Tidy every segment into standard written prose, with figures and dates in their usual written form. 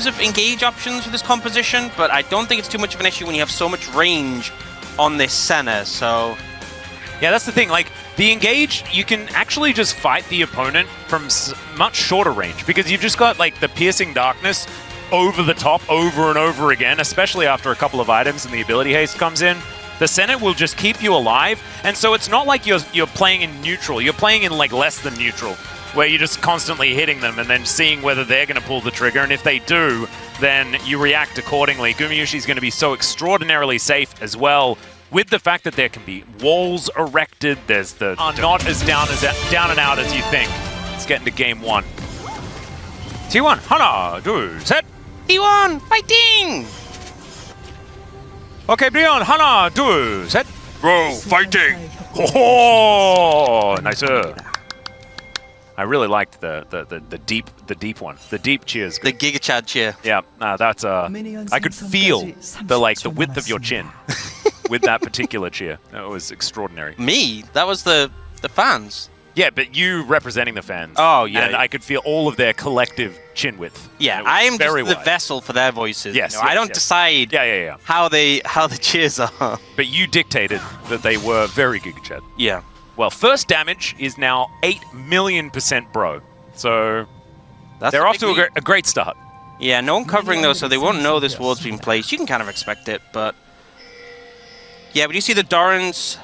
terms of engage options for this composition, but I don't think it's too much of an issue when you have so much range on this center, so... Yeah, that's the thing. Like, the engage, you can actually just fight the opponent from much shorter range because you've just got, like, the piercing darkness over the top over and over again, especially after a couple of items and the ability haste comes in. The Senate will just keep you alive, and so it's not like you're playing in neutral. You're playing in, like, less than neutral, where you're just constantly hitting them and then seeing whether they're going to pull the trigger, and if they do, then you react accordingly. Gumayushi's going to be so extraordinarily safe as well, with the fact that there can be walls erected. There's the not as down and out as you think. Let's get into game one. T1, Hana, do, set. T1, fighting! Okay, Brion, Hana, do, set. Bro, fighting! Oh, nicer. I really liked the deep one, the deep cheers. The Giga Chad cheer. Yeah, that's I could feel the width of your chin with that particular cheer. That was extraordinary. Me? That was the fans. Yeah, but you representing the fans. Oh, yeah. And I could feel all of their collective chin width. Yeah, I am just the wide vessel for their voices. Yes, you know, I don't decide how the cheers are. But you dictated that they were very Giga Chad. Yeah. Well, first damage is now 8 million% bro. So they're off to a great start. Yeah, no one covering though, so they won't know this ward's being placed. You can kind of expect it, but... Yeah, but you see the Doran's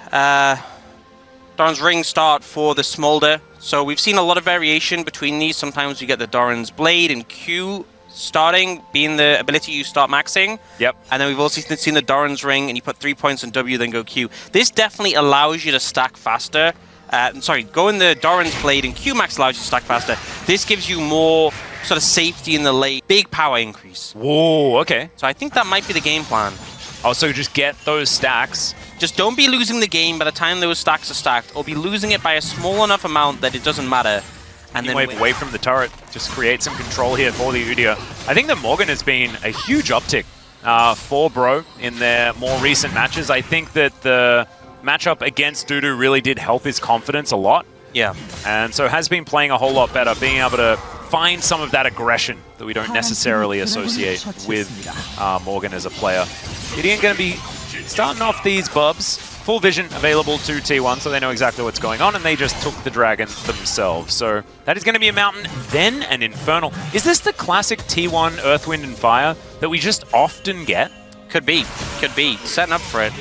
ring start for the Smolder. So we've seen a lot of variation between these. Sometimes you get the Doran's Blade and Q starting, being the ability you start maxing. Yep. And then we've also seen the Doran's Ring, and you put 3 points on W, then go Q. This definitely allows you to stack faster. Go in the Doran's Blade, and Q max allows you to stack faster. This gives you more sort of safety in the late. Big power increase. Whoa, okay. So I think that might be the game plan. Oh, so just get those stacks. Just don't be losing the game by the time those stacks are stacked, or be losing it by a small enough amount that it doesn't matter. And then wave away from the turret, just create some control here for the Udyr. I think that Morgan has been a huge uptick for Bro in their more recent matches. I think that the matchup against Dudu really did help his confidence a lot. Yeah. And so has been playing a whole lot better, being able to find some of that aggression that we don't necessarily associate with Morgan as a player. Gideon going to be starting off these bubs. Full vision available to T1, so they know exactly what's going on, and they just took the dragon themselves. So that is going to be a mountain, then an infernal. Is this the classic T1 Earth, Wind, and Fire that we just often get? Could be. Could be. Setting up for it.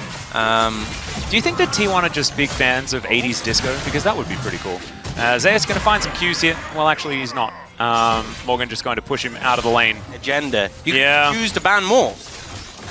Do you think that T1 are just big fans of 80s disco? Because that would be pretty cool. Zayas going to find some Qs here. Well, actually, he's not. Morgan just going to push him out of the lane. Agenda. You can choose to ban more.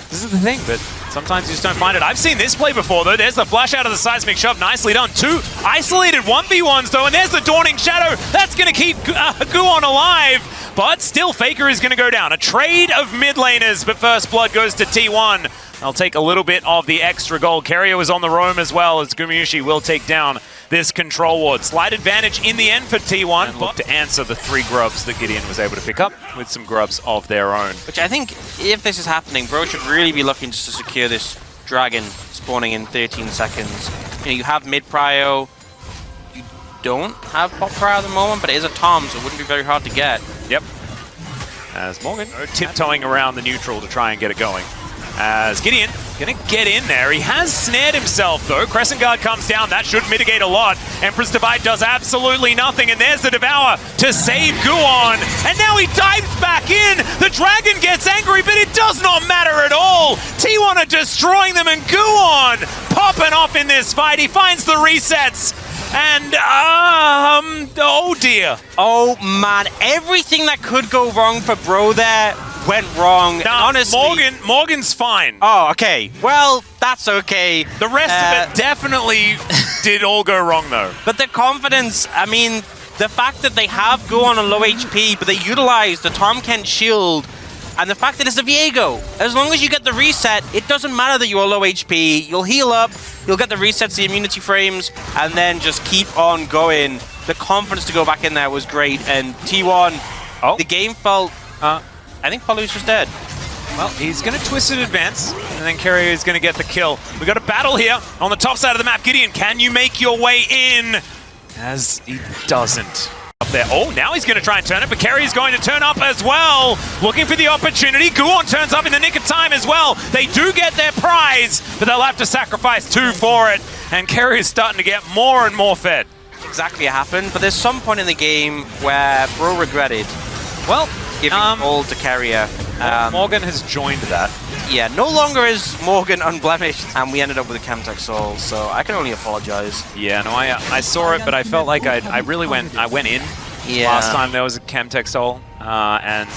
This is the thing, but sometimes you just don't find it. I've seen this play before, though. There's the flash out of the seismic shove. Nicely done. 2 isolated 1v1s, though, and there's the Dawning Shadow. That's going to keep Guon alive, but still Faker is going to go down. A trade of mid laners, but first blood goes to T1. I'll take a little bit of the extra gold. Kerio is on the roam as well, as Gumayushi will take down this control ward. Slight advantage in the end for T1. And look to answer the 3 grubs that Gideon was able to pick up with some grubs of their own. Which I think, if this is happening, Bro should really be looking just to secure this dragon spawning in 13 seconds. You know, you have mid-prio. You don't have pop-prio at the moment, but it is a Tom, so it wouldn't be very hard to get. Yep. As Morgan tiptoeing around the neutral to try and get it going. As Gideon gonna get in there. He has snared himself though. Crescent Guard comes down. That should mitigate a lot. Empress Divide does absolutely nothing. And there's the Devour to save Guon. And now he dives back in. The dragon gets angry, but it does not matter at all. T1 are destroying them, and Guon popping off in this fight. He finds the resets. And, oh dear. Oh man, everything that could go wrong for Bro there went wrong. Now, honestly, Morgan's fine. Oh, okay. Well, that's okay. The rest of it definitely did all go wrong, though. But the confidence, I mean, the fact that they have Guon on low HP, but they utilize the Tom Kent shield, and the fact that it's a Viego. As long as you get the reset, it doesn't matter that you're low HP. You'll heal up, you'll get the resets, the immunity frames, and then just keep on going. The confidence to go back in there was great, and T1, the game felt... I think Palu's just dead. Well, he's going to twist it advance, and then Kerio is going to get the kill. We got a battle here on the top side of the map. Gideon, can you make your way in? As he doesn't. up there. Oh, now he's going to try and turn it, but Kerry is going to turn up as well. Looking for the opportunity. Guon turns up in the nick of time as well. They do get their prize, but they'll have to sacrifice 2 for it. And Kerry is starting to get more and more fed. Exactly what happened, but there's some point in the game where Bro regretted, well, giving all to Carrier. Morgan has joined that. Yeah, no longer is Morgan unblemished, and we ended up with a Camtech Soul, so I can only apologize. Yeah, no, I saw it, but I felt like I went in. Yeah. Last time there was a Camtech Soul, and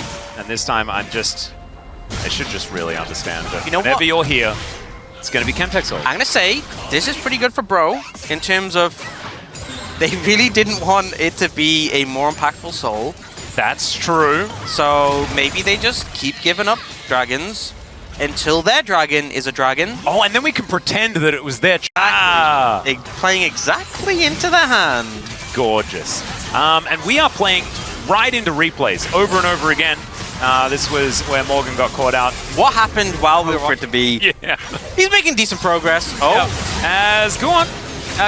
this time I should just really understand that you know whenever what? you're here, it's going to be Camtech Soul. I'm going to say, this is pretty good for Bro, in terms of they really didn't want it to be a more impactful Soul. That's true. So maybe they just keep giving up dragons until their dragon is a dragon. Oh, and then we can pretend that it was their... Playing exactly into the hand. Gorgeous. And we are playing right into replays over and over again. This was where Morgan got caught out. What happened while we were for it to be? Yeah. He's making decent progress. Oh. Yeah. As Guon,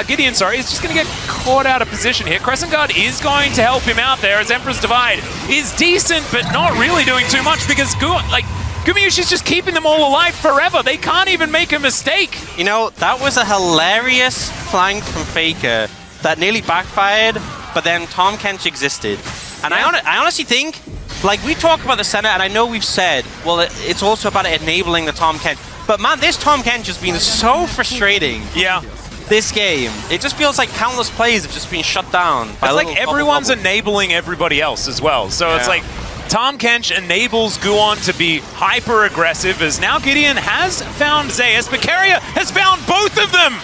Gideon, is just going to get caught out of position here. Crescent Guard is going to help him out there as Emperor's Divide is decent, but not really doing too much because Gumiyushi's just keeping them all alive forever. They can't even make a mistake. You know, that was a hilarious flank from Faker that nearly backfired, but then Tahm Kench existed. And yeah. I honestly think, like, we talk about the center, and I know we've said, well, it's also about enabling the Tahm Kench. But man, this Tahm Kench has been so frustrating. Yeah. This game. It just feels like countless plays have just been shut down. It's like everyone's enabling everybody else as well. So it's like Tahm Kench enables Guon to be hyper-aggressive as now Gideon has found Zeus, but Carrier has found both of them!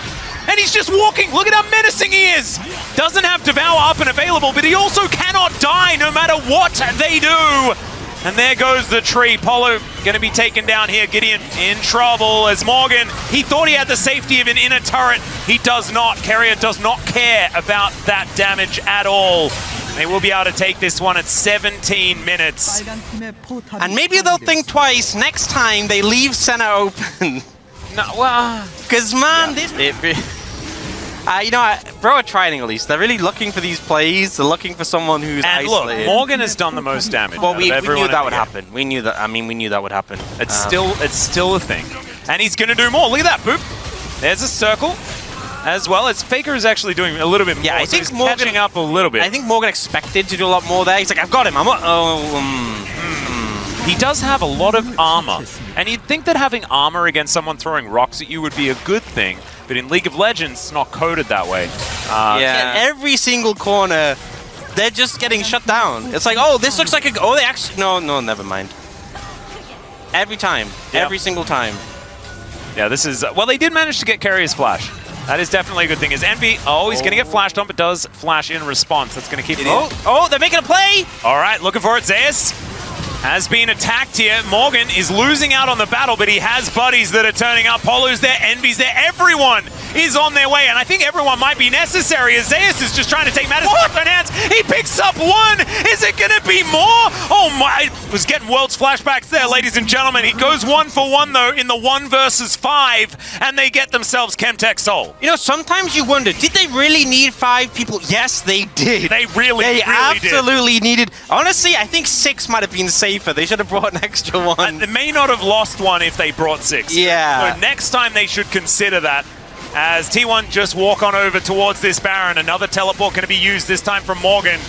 And he's just walking. Look at how menacing he is. Doesn't have Devour up and available, but he also cannot die no matter what they do. And there goes the tree. Polo going to be taken down here. Gideon in trouble as Morgan. He thought he had the safety of an inner turret. He does not. Carrier does not care about that damage at all. They will be able to take this one at 17 minutes. And maybe they'll think twice next time they leave center open. No, well... Because, man, you know, Bro are trying at least. They're really looking for these plays. They're looking for someone who's isolated. Look, Morgan has done the most damage. Well, we knew that would happen. We knew that. I mean, we knew that would happen. It's still a thing. And he's going to do more. Look at that, boop. There's a circle as well. As Faker is actually doing a little bit more. Yeah, I think so he's Morgan catching up a little bit. I think Morgan expected to do a lot more there. He's like, I've got him. He does have a lot of armor. And you'd think that having armor against someone throwing rocks at you would be a good thing. But in League of Legends, it's not coded that way. Yeah, every single corner, they're just getting shut down. It's like, oh, this looks like a... Oh, they actually... No, never mind. Every time. Yep. Every single time. Yeah, this is... well, they did manage to get Carrier's flash. That is definitely a good thing. Is Envy... Oh, he's going to get flashed on, but does flash in response. That's going to keep it in. Oh, they're making a play! All right, looking for it. Zeus has been attacked here. Morgan is losing out on the battle, but he has buddies that are turning up. Polo's there, Envy's there. Everyone is on their way, and I think everyone might be necessary as Zeus is just trying to take matters in his own hands. He picks up one. Is it going to be more? Oh my, was getting world's flashbacks there, ladies and gentlemen. He goes 1 for 1, though, in the 1 versus 5, and they get themselves Chemtech Soul. You know, sometimes you wonder, did they really need 5 people? Yes, they did. They really absolutely needed. Honestly, I think 6 might have been safer. They should have brought an extra one. They may not have lost one if they brought 6. Yeah. So next time they should consider that. As T1 just walk on over towards this Baron. Another teleport going to be used this time from Morgan,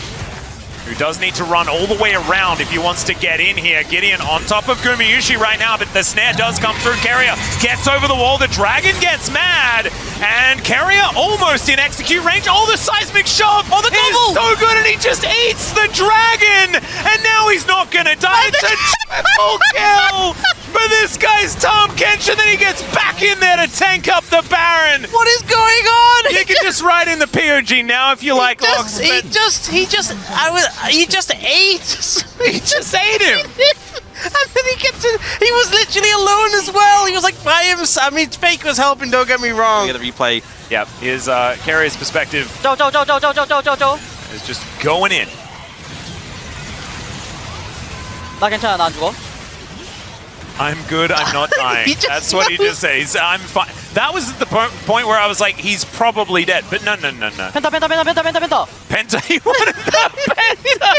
who does need to run all the way around if he wants to get in here. Gideon on top of Gumiyushi right now, but the snare does come through. Carrier gets over the wall. The dragon gets mad, and Carrier almost in execute range. Oh, the seismic shove! Oh, the double! So good, and he just eats the dragon, and now he's not going to die. It's a triple kill for this guy's Tahm Kench, and then he gets back in there to tank up the Baron. What is going on? You can just write in the POG now if you like. He just ate. He just ate him. And then he was literally alone as well. He was like by himself. I mean, Fake was helping, don't get me wrong. Get a replay. Yep, his Carrier's perspective is just going in. 나 괜찮아, 나 안 죽어. I'm good, I'm not dying. That's what he just says. I'm fine. That was the point where I was like, he's probably dead. But no. 펜타 펜타 펜타 펜타 펜타 펜타. Penta, he wanted the Penta!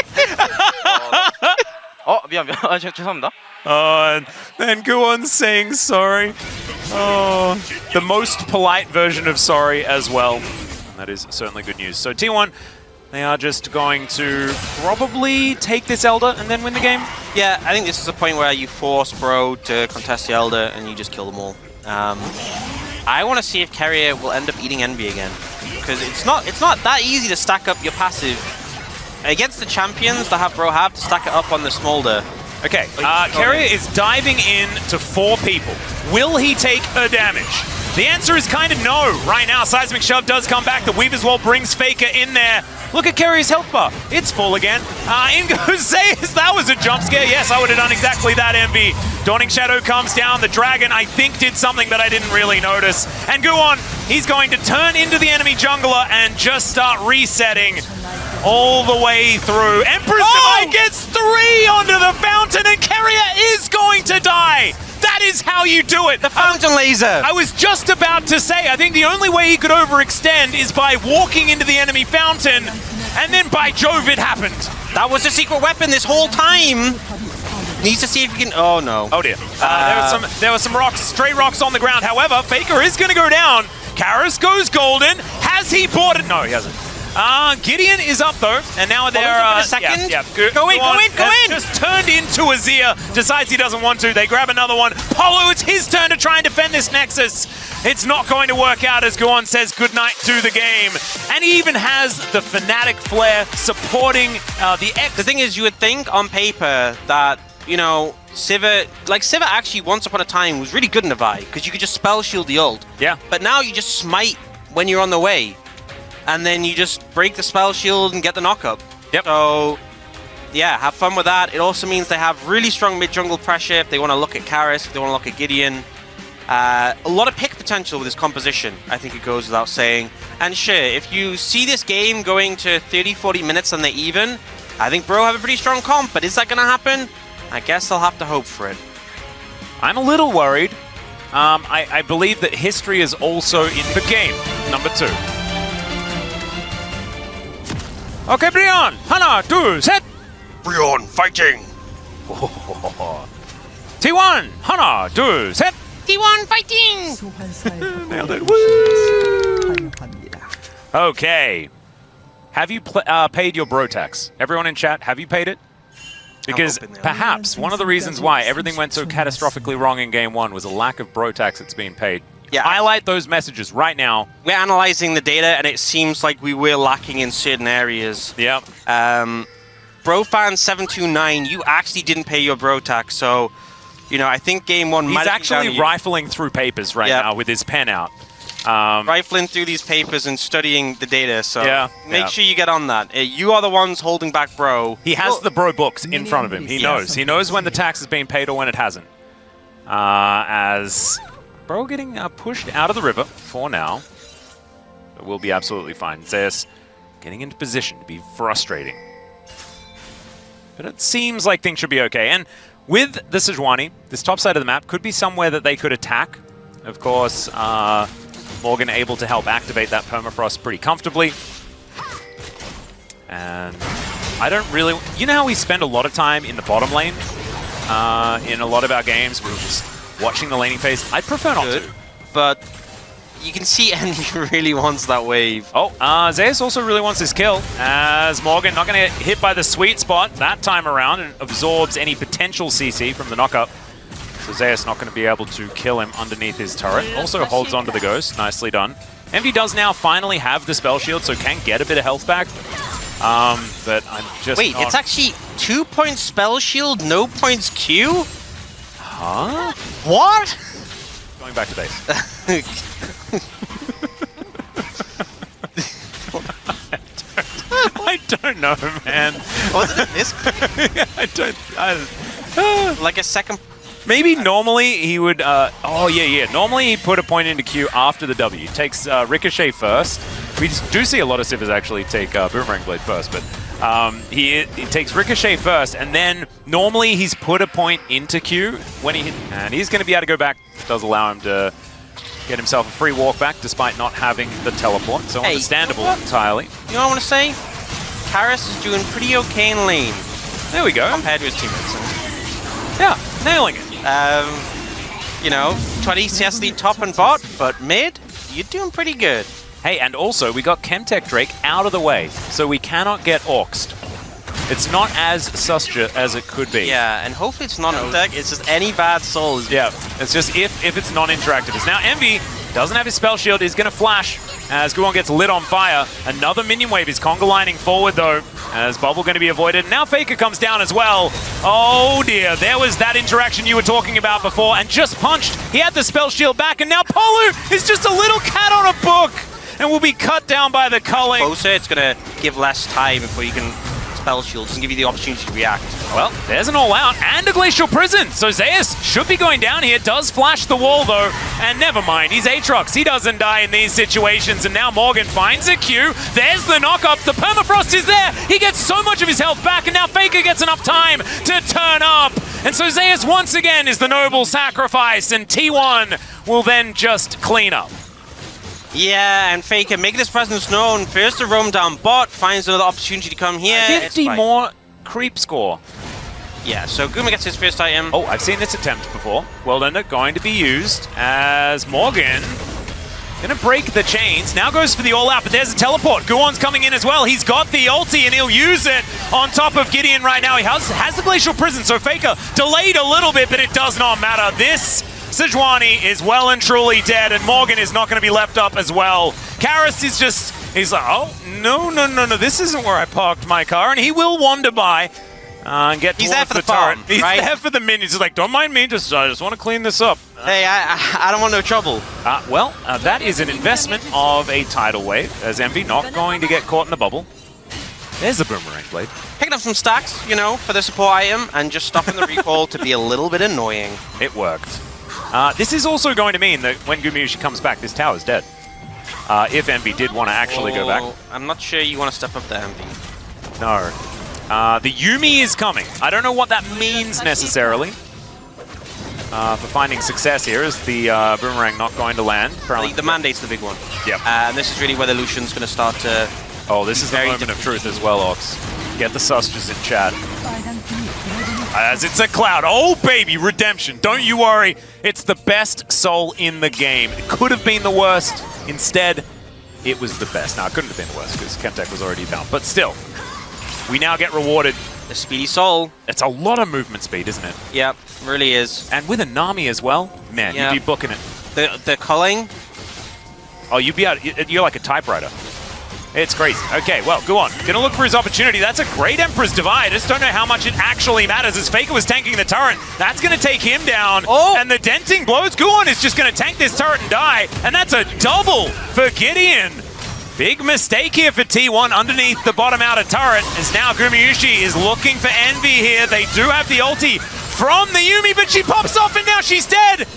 미안. 아, 죄송합니다. And Guwon's saying sorry. Oh, the most polite version of sorry as well. That is certainly good news. So T1, they are just going to probably take this Elder and then win the game. Yeah, I think this is a point where you force Bro to contest the Elder and you just kill them all. I want to see if Carrier will end up eating Envy again, because it's not that easy to stack up your passive against the champions that have Bro have to stack it up on the Smolder. Okay, Carrier is diving in to 4 people. Will he take a damage? The answer is kind of no. Right now, Seismic Shove does come back. The Weaver's Wall brings Faker in there. Look at Carrier's health bar. It's full again. In goes Zeus. That was a jump scare. Yes, I would have done exactly that, Envy. Dawning Shadow comes down. The Dragon, I think, did something that I didn't really notice. And Guwon, he's going to turn into the enemy jungler and just start resetting all the way through. Emperor's Divide gets 3 onto the fountain, and Carrier is going to die. That is how you do it. The fountain laser. I was just about to say, I think the only way he could overextend is by walking into the enemy fountain, and then by Jove, it happened. That was the secret weapon this whole time. Needs to see if he can. Oh no. Oh dear. There were some rocks, stray rocks on the ground. However, Faker is going to go down. Karras goes golden. Has he bought it? No, he hasn't. Gideon is up though, and now they're a second. Yeah. Go in. Just turned into Azir, decides he doesn't want to. They grab another one. Polo, it's his turn to try and defend this Nexus. It's not going to work out as Guwon says goodnight to the game. And he even has the Fnatic Flare supporting the X. The thing is, you would think on paper that, you know, Sivir actually once upon a time was really good in the Vi, because you could just spell shield the ult. Yeah. But now you just smite when you're on the way. And then you just break the spell shield and get the knockup. Yep. So, yeah, have fun with that. It also means they have really strong mid-jungle pressure if they want to look at Karras, if they want to look at Gideon. A lot of pick potential with this composition, I think it goes without saying. And sure, if you see this game going to 30-40 minutes and they're even, I think Bro have a pretty strong comp, but is that going to happen? I guess I'll have to hope for it. I'm a little worried. I believe that history is also in the game. Number 2. Okay, Brion, Hana, 2, set. Brion, fighting! T1, Hana, 2, set. T1 fighting! Nailed it. Woo! Okay. Have you paid your bro tax? Everyone in chat, have you paid it? Because perhaps one of the reasons why everything went so catastrophically wrong in Game 1 was a lack of bro tax that's being paid. Yeah. Highlight those messages right now. We're analyzing the data, and it seems like we were lacking in certain areas. Yep. Brofan729, you actually didn't pay your bro tax, so, you know, I think Game 1 might have He's actually rifling through papers right now with his pen out. Rifling through these papers and studying the data, so make sure you get on that. You are the ones holding back Bro. He has the Bro books in front of him. He knows. He knows when the tax has been paid or when it hasn't. As Bro getting pushed out of the river for now. But we'll be absolutely fine. Zeus getting into position to be frustrating. But it seems like things should be okay. And with the Sejuani, this top side of the map could be somewhere that they could attack. Of course, Morgan able to help activate that permafrost pretty comfortably. And I don't really... You know how we spend a lot of time in the bottom lane? In a lot of our games, we're just watching the laning phase. I'd prefer not to. But you can see Andy really wants that wave. Oh, Zeus also really wants this kill, as Morgan not going to get hit by the sweet spot that time around and absorbs any potential CC from the knockup. So Zeus not going to be able to kill him underneath his turret. Also holds onto the ghost. Nicely done. Envy does now finally have the spell shield, so can get a bit of health back. But I'm just Wait, it's actually 2 points spell shield, no points Q? Huh? What? Going back to base. I don't know, man. Wasn't it this? Like a second... Maybe normally he would... Normally he'd put a point into Q after the W. Takes Ricochet first. We do see a lot of Sivers actually take Boomerang Blade first, but He takes Ricochet first, and then normally he's put a point into Q when he hit, and he's going to be able to go back. Does allow him to get himself a free walk back despite not having the teleport, so understandable entirely. You know what I want to say? Karis is doing pretty okay in lane. There we go. Compared to his teammates. Yeah, nailing it. You know, 20 CS lead top and bot, but mid, you're doing pretty good. Hey, and also we got Chemtech Drake out of the way, so we cannot get Orxed. It's not as susture as it could be. Yeah, and hopefully it's not deck. It's just any bad soul. Yeah, it's just if it's non-interactive. It's now Envy doesn't have his spell shield. He's going to flash as Guwon gets lit on fire. Another minion wave is conga lining forward though, as Bubble going to be avoided. Now Faker comes down as well. Oh dear, there was that interaction you were talking about before, and just punched. He had the spell shield back, and now Polu is just a little cat on a book and will be cut down by the culling. Closer, it's going to give less time before you can spell shields and give you the opportunity to react. Well, there's an all-out and a Glacial Prison, so Zeus should be going down here. Does flash the wall, though, and never mind. He's Aatrox. He doesn't die in these situations, and now Morgan finds a Q. There's the knock-up. The Permafrost is there. He gets so much of his health back, and now Faker gets enough time to turn up. And so Zeus once again is the noble sacrifice, and T1 will then just clean up. Yeah, and Faker making his presence known. First to roam down bot, finds another opportunity to come here. 50 more creep score. Yeah, so Guma gets his first item. Oh, I've seen this attempt before. Whirlwind going to be used as Morgan gonna break the chains. Now goes for the all-out, but there's a teleport. Guwon's coming in as well. He's got the ulti, and he'll use it on top of Gideon right now. He has the Glacial Prison, so Faker delayed a little bit, but it does not matter. This Sejuani is well and truly dead, and Morgan is not going to be left up as well. Karis is just, he's like, oh, no, this isn't where I parked my car, and he will wander by and get towards the turret. He's there for the minions. He's like, don't mind me, I just want to clean this up. Hey, I don't want no trouble. That is an investment of a tidal wave, as Envy not going to get caught in the bubble. There's the Boomerang Blade. Picking up some stacks, you know, for the support item, and just stopping the recall to be a little bit annoying. It worked. This is also going to mean that when Gumayushi comes back, this tower's dead. If Envy did want to actually go back. I'm not sure you want to step up the Envy. No. The Yuumi is coming. I don't know what that means necessarily for finding success here. Is the Boomerang not going to land? The mandate's the big one. Yep. And this is really where the Lucian's going to start to... Oh, this is the moment of truth as well, Ox. Get the susters in chat. As it's a cloud. Oh, baby, redemption. Don't you worry. It's the best soul in the game. It could have been the worst. Instead, it was the best. Now, it couldn't have been the worst because Chemtech was already down. But still, we now get rewarded. The speedy soul. It's a lot of movement speed, isn't it? Yep, really is. And with a Nami as well, man, you'd be booking it. The culling. Oh, you'd be out. You're like a typewriter. It's crazy. Okay, well, go on. Gonna look for his opportunity. That's a great Emperor's Divide. I just don't know how much it actually matters as Faker was tanking the turret. That's gonna take him down. Oh! And the denting blows. Guwon is just gonna tank this turret and die. And that's a double for Gideon. Big mistake here for T1 underneath the bottom outer turret, as now Gumayushi is looking for Envy here. They do have the ulti from the Yuumi, but she pops off and now she's dead.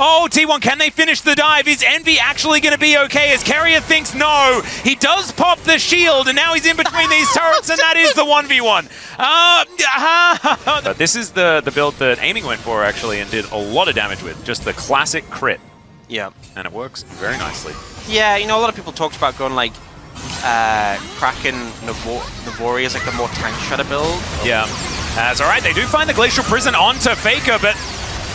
Oh, T1, can they finish the dive? Is Envy actually going to be okay? As Carrier thinks no. He does pop the shield, and now he's in between these turrets, and that is the 1v1. But this is the build that Aiming went for, actually, and did a lot of damage with. Just the classic crit. Yeah. And it works very nicely. Yeah, you know, a lot of people talked about going, like, Kraken Navori as, like, the more tank shredder build. Yeah. That's all right. They do find the Glacial Prison onto Faker, but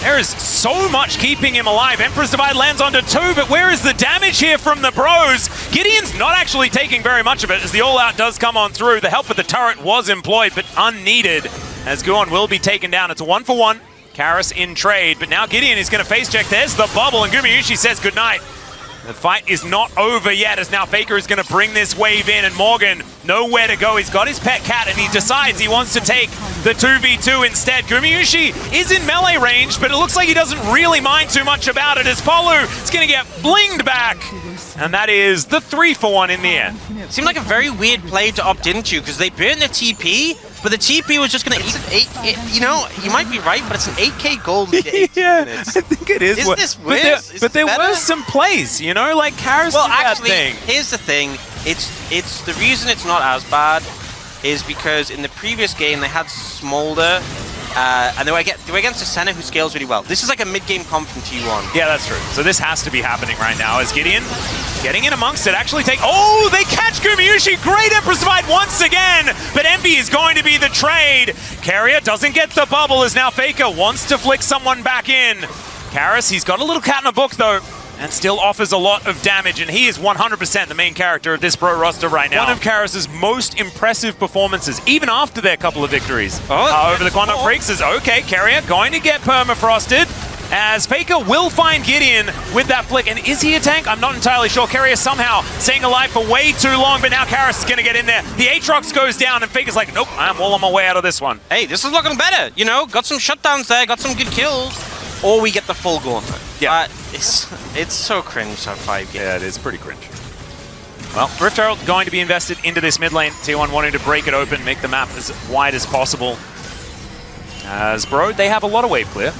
there is so much keeping him alive. Emperor's Divide lands onto 2, but where is the damage here from the bros? Gideon's not actually taking very much of it as the all-out does come on through. The help with the turret was employed, but unneeded, as Guwon will be taken down. It's a 1-for-1. Karis in trade, but now Gideon is going to face check. There's the bubble, and Gumayushi says goodnight. The fight is not over yet, as now Faker is going to bring this wave in, and Morgan nowhere to go. He's got his pet cat, and he decides he wants to take the 2v2 instead. Gumayushi is in melee range, but it looks like he doesn't really mind too much about it, as Polu is going to get blinged back. And that is the 3-for-1 in the end. Seemed like a very weird play to opt into, because they burned the TP, but the TP was just going to eat. You know, you might be right, but it's an 8k gold in 18 minutes. I think it is. Is this worse? But there were some plays, you know, like Karis did that thing. Here's the thing. It's the reason it's not as bad is because in the previous game they had Smolder, and they were against a Senna who scales really well. This is like a mid-game comp from T1. Yeah, that's true. So this has to be happening right now as Gideon getting in amongst it. Actually oh, they catch Gumayusi. Great Empress fight once again, but Envy is going to be the trade. Carrier doesn't get the bubble as now Faker wants to flick someone back in. Karis, he's got a little cat in a book though, and still offers a lot of damage, and he is 100% the main character of this pro roster right now. One of Karis's most impressive performances, even after their couple of victories over the Quantum Freaks is okay. Carrier going to get permafrosted, as Faker will find Gideon with that flick. And is he a tank? I'm not entirely sure. Carrier somehow staying alive for way too long, but now Karis is going to get in there. The Aatrox goes down, and Faker's like, nope, I'm well on my way out of this one. Hey, this is looking better. You know, got some shutdowns there, got some good kills. Or we get the full gauntlet. Yeah. It's so cringe, that 5 game. Yeah, it is pretty cringe. Well, Rift Herald going to be invested into this mid lane. T1 wanting to break it open, make the map as wide as possible. As Bro, they have a lot of wave clear.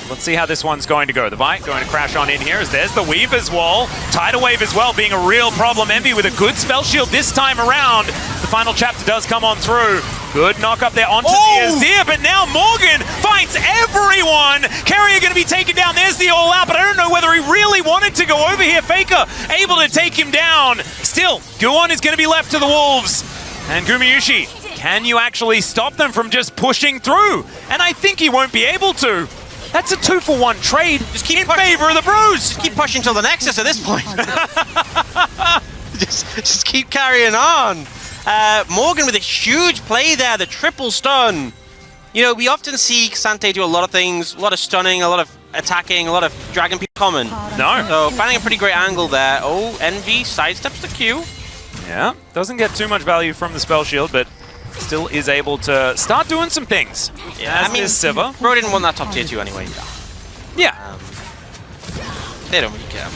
Let's see how this one's going to go. The Vi going to crash on in here as there's the Weave as well. Tidal Wave as well being a real problem. Envy with a good spell shield this time around. The final chapter does come on through. Good knock up there onto the Azir, but now Morgan fights everyone. Carrier going to be taken down. There's the all out, but I don't know whether he really wanted to go over here. Faker able to take him down. Still, Guon is going to be left to the Wolves. And Gumayusi, can you actually stop them from just pushing through? And I think he won't be able to. That's a 2-for-1 trade. Just keep in favor of the Brews. Just keep pushing till the Nexus at this point. just keep carrying on. Morgan with a huge play there, the triple stun. You know, we often see Xante do a lot of things, a lot of stunning, a lot of attacking, a lot of dragging people common. No. So finding a pretty great angle there. Oh, Envy sidesteps the Q. Yeah, doesn't get too much value from the spell shield, but still is able to start doing some things. Yeah, I mean, Sivir. Bro didn't want that top tier 2 anyway. Yeah. They don't really care.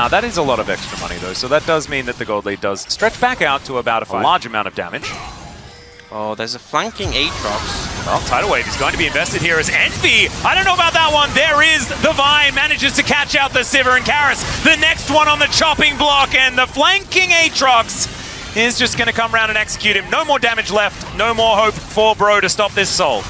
That is a lot of extra money though, so that does mean that the gold lead does stretch back out to about a large amount of damage. Oh, there's a flanking Aatrox. Well, Tidal Wave is going to be invested here as Envy. I don't know about that one. There is the Vi, manages to catch out the Sivir and Karis. The next one on the chopping block, and the flanking Aatrox is just going to come around and execute him. No more damage left. No more hope for Bro to stop this soul.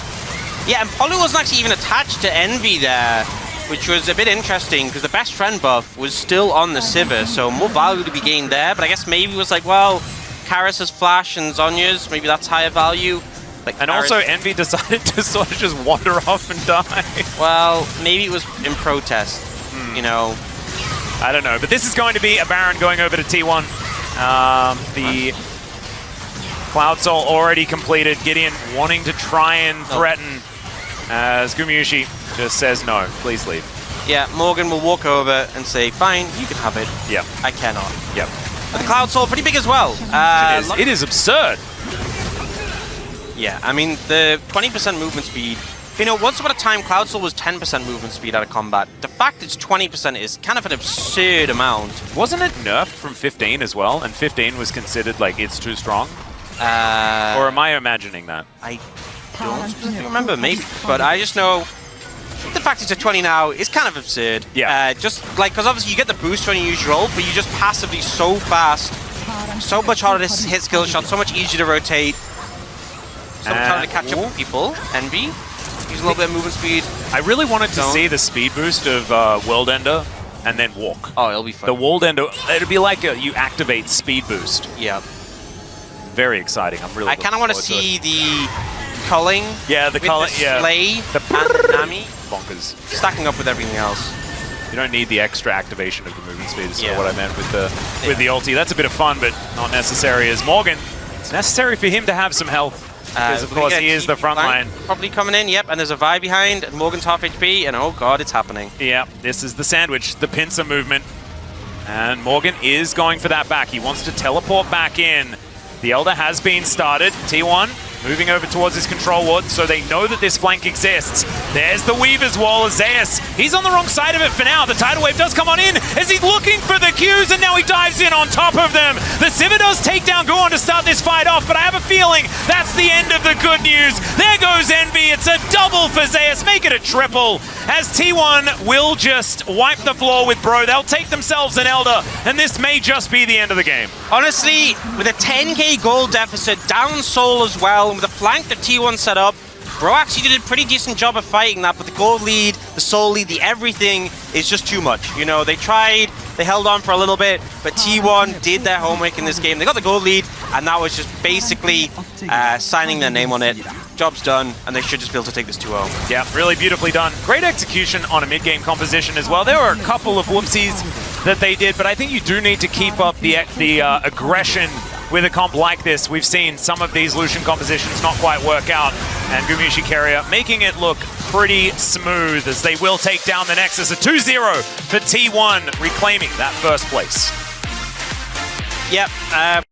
Yeah, and Polu wasn't actually even attached to Envy there, which was a bit interesting because the best friend buff was still on the Sivir, so more value to be gained there. But I guess maybe it was like, well, Karis' Flash and Zonya's, maybe that's higher value. Like and also Envy decided to sort of just wander off and die. Well, maybe it was in protest, you know. I don't know, but this is going to be a Baron going over to T1. The Cloud Soul already completed. Gideon wanting to try and threaten as Gumayusi just says no, please leave. Yeah, Morgan will walk over and say, fine, you can have it. Yep. I cannot. Yep. But the Cloud Soul pretty big as well. It is absurd. Yeah, I mean, the 20% movement speed, you know, once upon a time, Cloud Soul was 10% movement speed out of combat. The fact it's 20% is kind of an absurd amount. Wasn't it nerfed from 15 as well? And 15 was considered like it's too strong? Or am I imagining that? I don't specifically remember, maybe. But I just know the fact it's a 20 now is kind of absurd. Yeah. Just like, because obviously you get the boost when you use your ult, but you just passively so fast, so much harder to hit skill shots, so much easier to rotate, so much harder to catch up with people. Envy, use a little bit of movement speed. I really wanted to see the speed boost of World Ender and then walk. Oh, it'll be fun. The World Ender, it'll be like you activate speed boost. Yeah. Very exciting. I'm really. I kind of want to see the culling. Yeah, the culling. Yeah. Slay The and Nami bonkers. stacking up with everything else. You don't need the extra activation of the movement speed. Is what I meant with the ulti. That's a bit of fun, but not necessary. As Morgan, it's necessary for him to have some health. Because of course he is the front line. Probably coming in, yep, and there's a Vi behind, and Morgan's half HP, and oh god, it's happening. Yeah, this is the sandwich, the pincer movement. And Morgan is going for that back. He wants to teleport back in. The Elder has been started. T1 moving over towards his control ward, so they know that this flank exists. There's the Weaver's Wall. Zeus, he's on the wrong side of it for now. The tidal wave does come on in as he's looking for the Qs, and now he dives in on top of them. The Sivir does take down Gorn to start this fight off, but I have a feeling that's the end of the good news. There goes Envy. It's a double for Zeus. Make it a triple, as T1 will just wipe the floor with Bro. They'll take themselves an Elder, and this may just be the end of the game. Honestly, with a 10k gold deficit, down Soul as well, and with the flank that T1 set up, Bro actually did a pretty decent job of fighting that, but the gold lead, the soul lead, the everything is just too much. You know, they tried, they held on for a little bit, but T1 did their homework in this game. They got the gold lead, and that was just basically signing their name on it. Job's done, and they should just be able to take this 2-0. Yeah, really beautifully done. Great execution on a mid-game composition as well. There were a couple of whoopsies that they did, but I think you do need to keep up the aggression with a comp like this. We've seen some of these Lucian compositions not quite work out, and Gumiushi Carrier making it look pretty smooth as they will take down the Nexus. A 2-0 for T1, reclaiming that first place. Yep.